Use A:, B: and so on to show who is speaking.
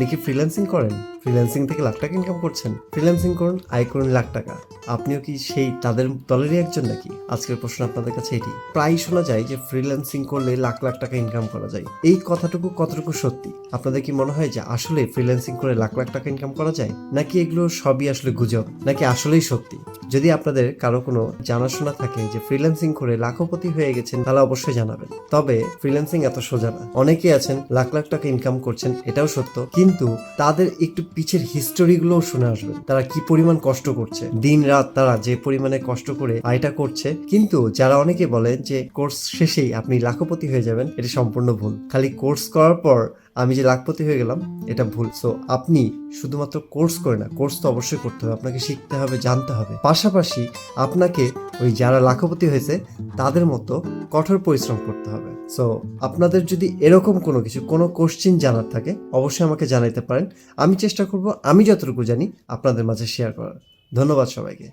A: আপনি কি ফ্রিল্যান্সিং করেন? ফ্রিল্যান্সিং থেকে লাখ টাকা ইনকাম করছেন? ফ্রিল্যান্সিং করুন, আয় করুন লাখ টাকা। আপনিও কি সেই তাদের দলেরই একজন নাকি? আজকের প্রশ্ন আপনাদের কাছে এটি। প্রায় শোনা যায় যে ফ্রিল্যান্সিং করলে লাখ লাখ টাকা ইনকাম করা যায়। এই কথাটুকু কতটুকু সত্যি? আপনাদের কি মনে হয় যে আসলে ফ্রিল্যান্সিং করে লাখ লাখ টাকা ইনকাম করা যায়, নাকি এগুলো সবই আসলে গুজব, নাকি আসলেই সত্যি? যদি আপনাদের কারো কোনো জানাশোনা থাকে যে ফ্রিল্যান্সিং করে লাখপতি হয়ে গেছেন, তাহলে অবশ্যই জানাবেন। তবে ফ্রিল্যান্সিং এত সোজা না। অনেকেই আছেন লাখ লাখ টাকা ইনকাম করছেন, এটাও সত্য, কিন্তু তাদের একটু পিছের হিস্টোরি গুলোও শুনে আসবেন। তারা কি পরিমাণ কষ্ট করছে, দিন রাত তারা যে পরিমাণে কষ্ট করে আয়টা করছে। কিন্তু যারা অনেকে বলেন যে কোর্স শেষেই আপনি লাখপতি হয়ে যাবেন, এটা সম্পূর্ণ ভুল। খালি কোর্স করার পর আমি যে লাখপতি হয়ে গেলাম, এটা ভুল। সো আপনি শুধুমাত্র কোর্স করে না, কোর্স তো অবশ্যই করতে হবে, আপনাকে শিখতে হবে, জানতে হবে। পাশাপাশি আপনাকে ওই যারা লাখপতি হয়েছে তাদের মতো কঠোর পরিশ্রম করতে হবে। সো আপনাদের যদি এরকম কোনো কোশ্চেন জানার থাকে, অবশ্যই আমাকে জানাইতে পারেন। আমি চেষ্টা করব আমি যতটুকু জানি আপনাদের মাঝে শেয়ার করার। ধন্যবাদ সবাইকে।